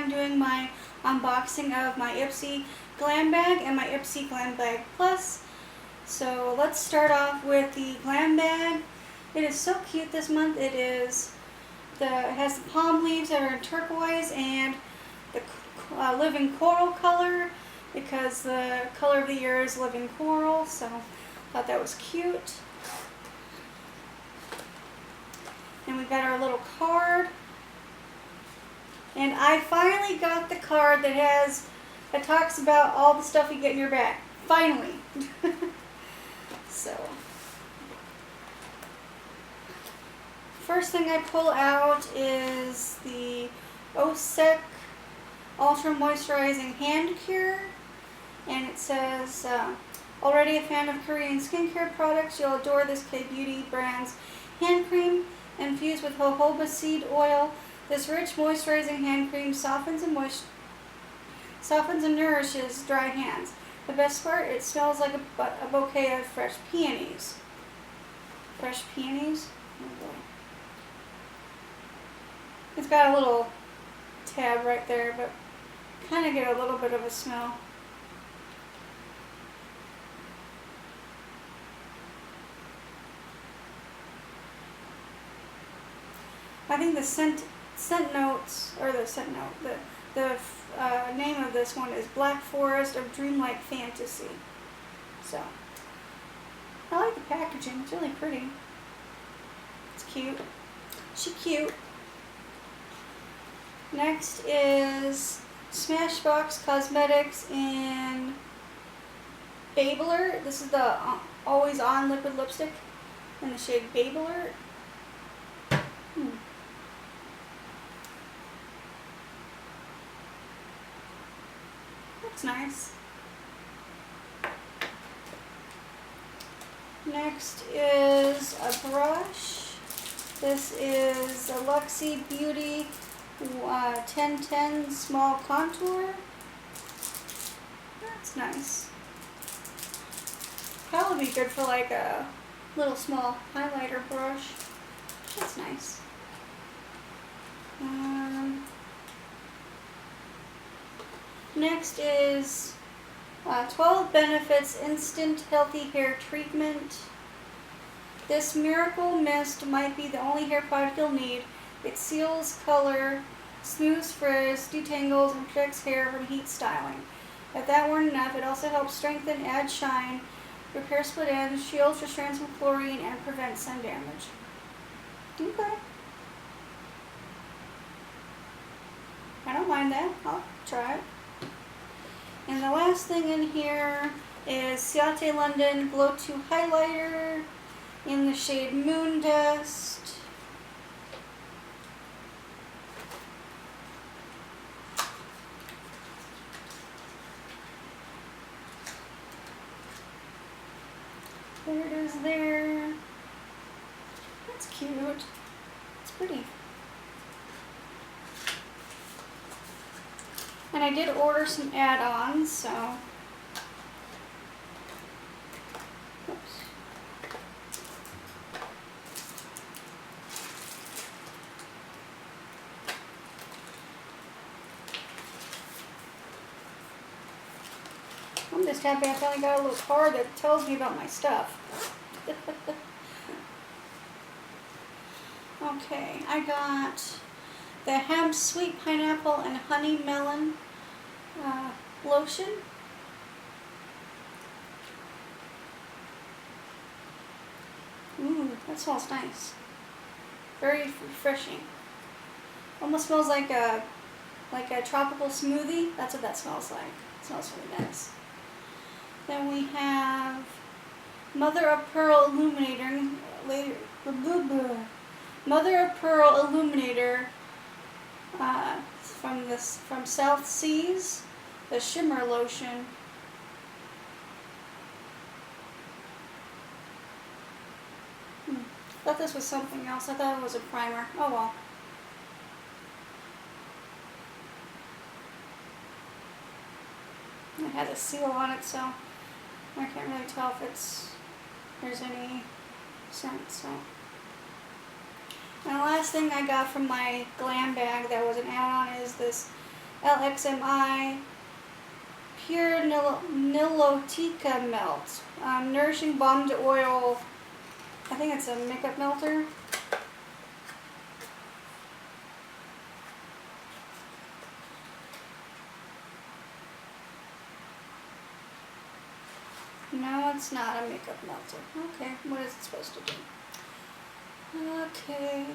I'm doing my unboxing of my Ipsy Glam bag and my Ipsy Glam bag Plus. So let's start off with the Glam bag. It is so cute this month. It has the palm leaves that are in turquoise and the living coral color, because the color of the year is living coral, so I thought that was cute. And we've got our little card. And I finally got the card that talks about all the stuff you get in your bag. Finally. So, first thing I pull out is the OSEC Ultra Moisturizing Hand Cure. And it says, already a fan of Korean skincare products, you'll adore this K-Beauty brand's hand cream infused with jojoba seed oil. This rich moisturizing hand cream softens and nourishes dry hands. The best part, it smells like a bouquet of fresh peonies. Fresh peonies? Oh boy. It's got a little tab right there, but kind of get a little bit of a smell. I think the scent notes, or the scent note, the name of this one is Black Forest of Dreamlike Fantasy. So, I like the packaging. It's really pretty. It's cute. She's cute. Next is Smashbox Cosmetics in Babyler. This is the Always On Liquid Lipstick in the shade Babyler. Looks nice. Next is a brush. This is a Luxie Beauty 1010 Small Contour. That's nice. Probably be good for like a little small highlighter brush. That's nice. Next is 12 Benefits Instant Healthy Hair Treatment. This Miracle Mist might be the only hair product you'll need. It seals color, smooths frizz, detangles, and protects hair from heat styling. If that weren't enough, it also helps strengthen, add shine, repair split ends, shields your strands from chlorine, and prevents sun damage. Okay. I don't mind that. I'll try it. And the last thing in here is Ciate London Glow 2 Highlighter in the shade Moon Dust. There it is there. That's cute. It's pretty. And I did order some add-ons, so. Oops. I'm just happy I finally got a little card that tells me about my stuff. Okay, I got the hemp sweet pineapple and honey melon lotion. Ooh, that smells nice. Very refreshing. Almost smells like a tropical smoothie. That's what that smells like. It smells really nice. Then we have Mother of Pearl Illuminator. Mother of Pearl Illuminator from South Seas, the shimmer lotion. I thought this was something else. I thought it was a primer. Oh well. It has a seal on it, so I can't really tell if there's any scent. So. And the last thing I got from my Glam bag that was an add-on is this LXMI, Pure Nilotica Melt, Nourishing Balm to Oil. I think it's a makeup melter. No, it's not a makeup melter. Okay, what is it supposed to do? Okay.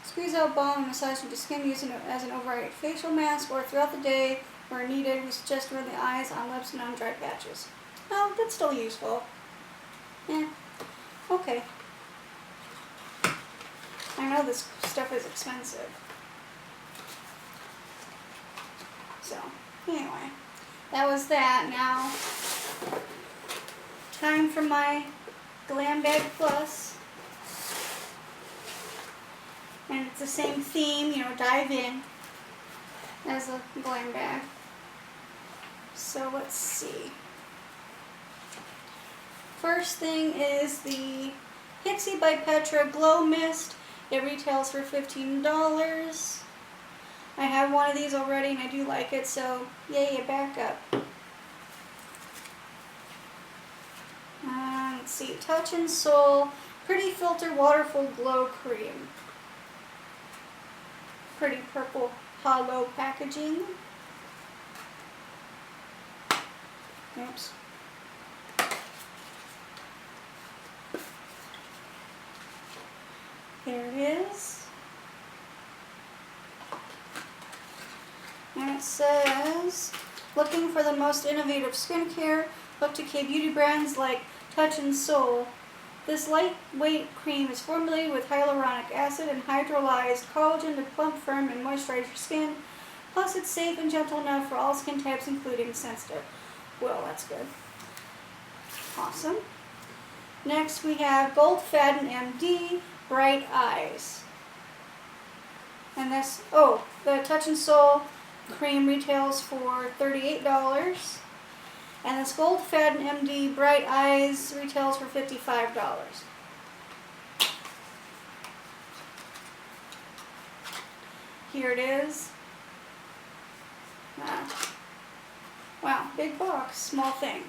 Squeeze out balm and massage into skin using it as an overnight facial mask or throughout the day where needed. We suggest around the eyes, on lips, and on dry patches. Oh, that's still useful. Yeah. Okay. I know this stuff is expensive. So, anyway, that was that. Now, time for my Glam Bag Plus. And it's the same theme, you know, dive in as a Glam Bag. So let's see. First thing is the Ipsy by Petra Glow Mist. It retails for $15. I have one of these already and I do like it, so yay, back up. Let's see, Touch and Soul Pretty Filter Waterful Glow Cream. Pretty purple hollow packaging. Oops. There it is. And it says, looking for the most innovative skincare, look to K-beauty brands like Touch and Soul. This lightweight cream is formulated with hyaluronic acid and hydrolyzed collagen to plump, firm, and moisturize your skin. Plus, it's safe and gentle enough for all skin types, including sensitive. Well, that's good. Awesome. Next, we have Gold Faden MD Bright Eyes. And this, the Touch and Soul cream retails for $38. And this Gold Faden MD Bright Eyes retails for $55. Here it is. Wow, big box, small thing.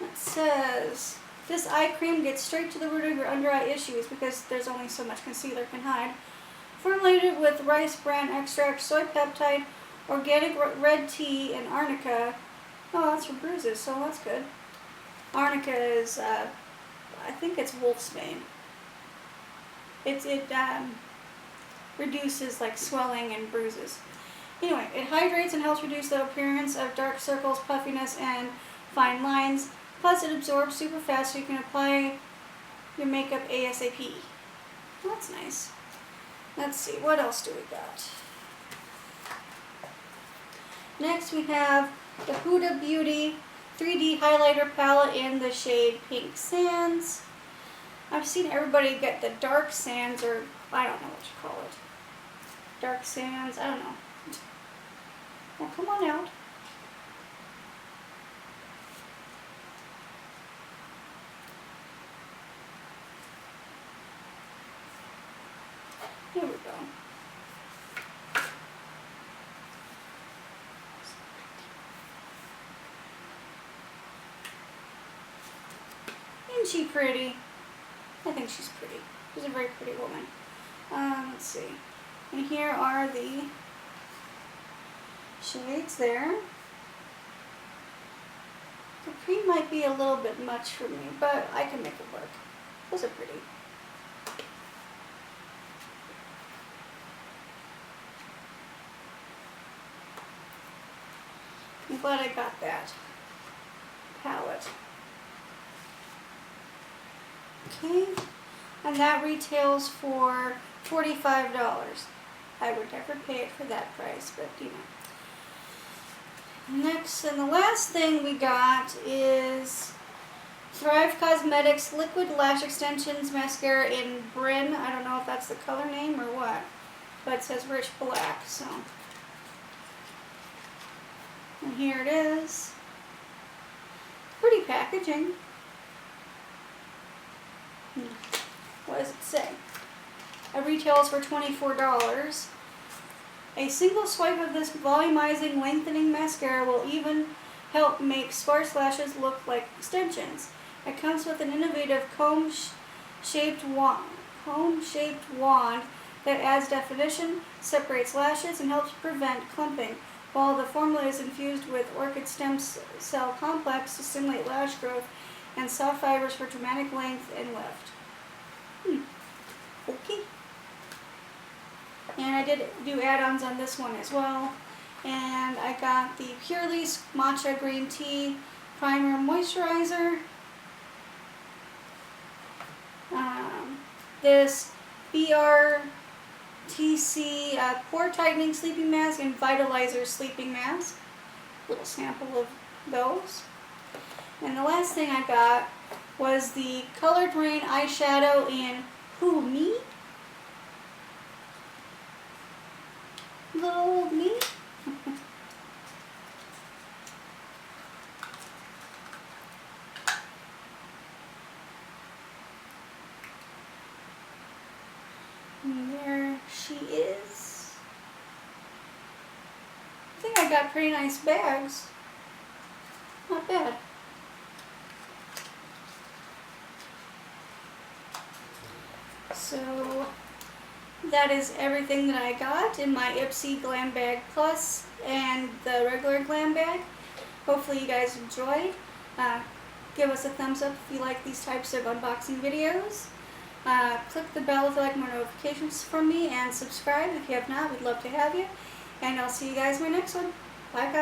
It says, this eye cream gets straight to the root of your under eye issues because there's only so much concealer can hide. Formulated with rice bran extract, soy peptide, organic red tea, and arnica. Oh, that's for bruises, so that's good. Arnica is, I think it's wolfsbane. It reduces like swelling and bruises. Anyway, it hydrates and helps reduce the appearance of dark circles, puffiness, and fine lines. Plus, it absorbs super fast, so you can apply your makeup ASAP. Well, that's nice. Let's see, what else do we got? Next, we have the Huda Beauty 3D Highlighter Palette in the shade Pink Sands. I've seen everybody get the dark sands, or I don't know what you call it. Dark sands, I don't know. Well, come on out. Here we go. Isn't she pretty? I think she's pretty. She's a very pretty woman. Let's see. And here are the shades there. The cream might be a little bit much for me, but I can make it work. Those are pretty. I'm glad I got that palette. Okay, and that retails for $45. I would never pay it for that price, but you know. Next, and the last thing we got is Thrive Cosmetics Liquid Lash Extensions Mascara in Bryn. I don't know if that's the color name or what, but it says Rich Black, so. And here it is. Pretty packaging. What does it say? It retails for $24. A single swipe of this volumizing, lengthening mascara will even help make sparse lashes look like extensions. It comes with an innovative comb-shaped wand that adds definition, separates lashes, and helps prevent clumping, while the formula is infused with orchid stem cell complex to stimulate lash growth and soft fibers for dramatic length and lift. Okay. And I did do add-ons on this one as well. And I got the Purely's Matcha Green Tea Primer Moisturizer. This BRTC Pore Tightening Sleeping Mask and Vitalizer Sleeping Mask. Little sample of those. And the last thing I got was the Colored Rain eyeshadow in Who Me? Little old me. And there she is. I think I got pretty nice bags. Not bad. So that is everything that I got in my Ipsy Glam Bag Plus and the regular Glam Bag. Hopefully you guys enjoyed. Give us a thumbs up if you like these types of unboxing videos. Click the bell if you like more notifications from me, and subscribe if you have not. We'd love to have you. And I'll see you guys in my next one. Bye guys.